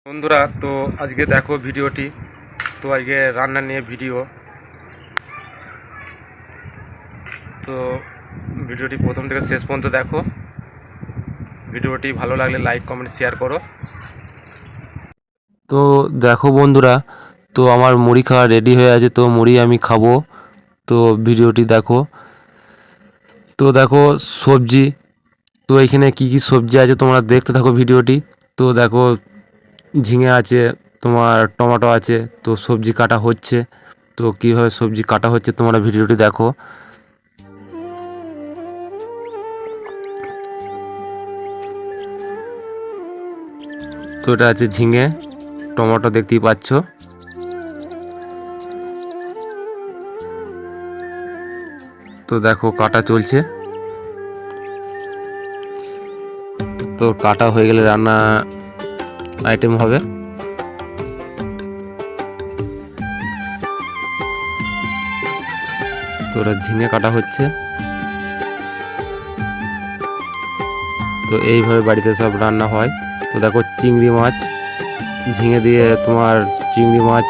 বন্ধুরা, তো আজকে দেখো ভিডিওটি। তো আজকে রান্না নিয়ে ভিডিও। তো ভিডিওটি প্রথম থেকে শেষ পর্যন্ত দেখো। ভিডিওটি ভালো লাগলে লাইক কমেন্ট শেয়ার করো। তো দেখো বন্ধুরা, তো আমার মুড়ি খাওয়া রেডি হয়ে আছে। তো মুড়ি আমি খাবো। তো ভিডিওটি দেখো। তো দেখো সবজি। তো এখানে কি কি সবজি আছে তোমরা দেখতে থাকো ভিডিওটি। তো দেখো ঝিঙে আছে, তোমার টমেটো আছে। তো সবজি কাটা হচ্ছে। তো কীভাবে সবজি কাটা হচ্ছে তোমরা ভিডিওটি দেখো। তো এটা আছে ঝিঙে, টমেটো দেখতেই পাচ্ছ। তো দেখো কাটা চলছে। তো কাটা হয়ে গেলে রান্না আইটেম হবে। তো ওটা ঝিঙে কাটা হচ্ছে। তো এইভাবে বাড়িতে সব রান্না হয়। তো দেখো চিংড়ি মাছ, ঝিঙে দিয়ে তোমার চিংড়ি মাছ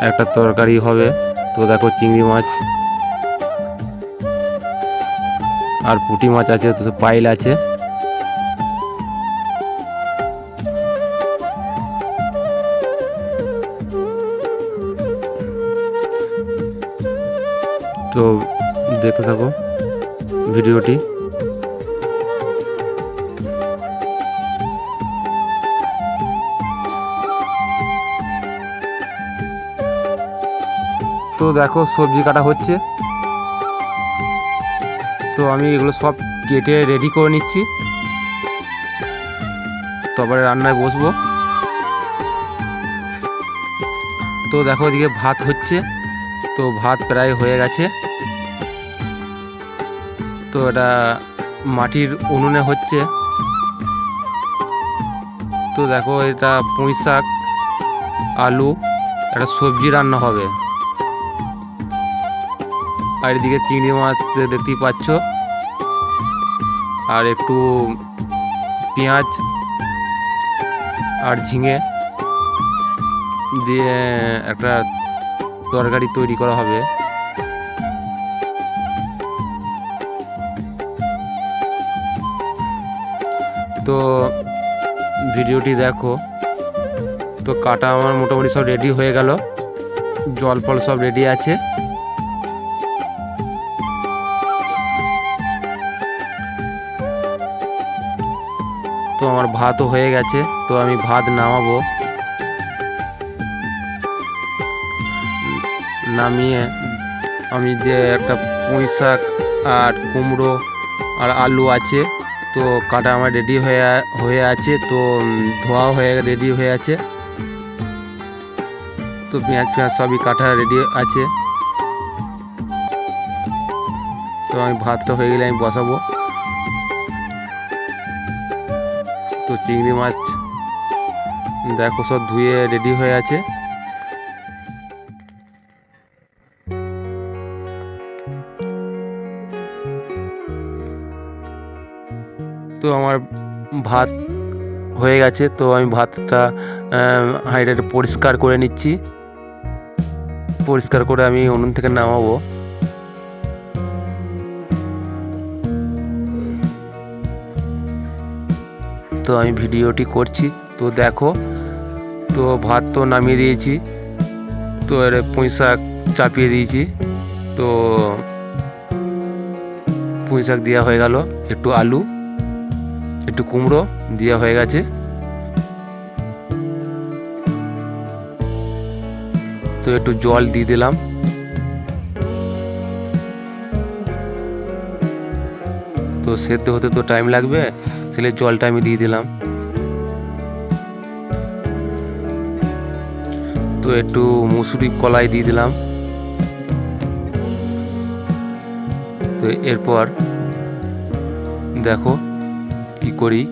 একটা তরকারি হবে। তো দেখো চিংড়ি মাছ আর পুঁটি মাছ আছে, তো পাইল আছে। তো দেখতে থাকো ভিডিওটি। তো দেখো সবজি কাটা হচ্ছে। তো আমি এগুলো সব কেটে রেডি করে নিচ্ছি, তারপরে রান্নায় বসবো। তো দেখো এদিকে ভাত হচ্ছে। তো ভাত প্রায় হয়ে গেছে। তো এটা মাটির উনুনে হচ্ছে। তো দেখো এটা পুঁই শাক, আলু, একটা সবজি রান্না হবে। আর এদিকে চিংড়ি মাছ দেখতেই পাচ্ছ, আর একটু পেঁয়াজ আর ঝিঙে দিয়ে একটা তরকারি তৈরি করা হবে। তো ভিডিওটি দেখো। তো কাটা আমার মোটামুটি সব রেডি হয়ে গেল, জল ফল সব রেডি আছে। তো আমার ভাতও হয়ে গেছে। তো আমি ভাত নামাবো। নামিয়ে আমি যে একটা পুঁই শাক আর কুমড়ো আর আলু আছে, তো কাটা আমার রেডি হয়ে আছে। তো ধোয়াও হয়ে রেডি হয়ে আছে। তো পেঁয়াজ সবই কাটা রেডি আছে। তো আমি ভাতটা হয়ে গেলে আমি বসাবো। তো চিংড়ি মাছ দেখো সব ধুয়ে রেডি হয়ে আছে। তো আমার ভাত হয়ে গেছে। তো আমি ভাতটা হাঁড়িটা পরিষ্কার করে নিচ্ছি। পরিষ্কার করে আমি উনুন থেকে নামাবো। তো আমি ভিডিওটি করছি, তো দেখো। তো ভাত তো নামিয়ে দিয়েছি। তো এর পুঁই শাক চাপিয়ে দিয়েছি। তো পুঁই শাক দেওয়া হয়ে গেল, একটু আলু, একটু কুমড়ো দেওয়া হয়ে গেছে। তো একটু জল দিয়ে দিলাম। তো সেদ্ধ হতে তো টাইম লাগবে, তাহলে জলটা আমি দিয়ে দিলাম। তো একটু মুসুরি কলাই দিয়ে দিলাম। তো এরপর দেখো কি করি।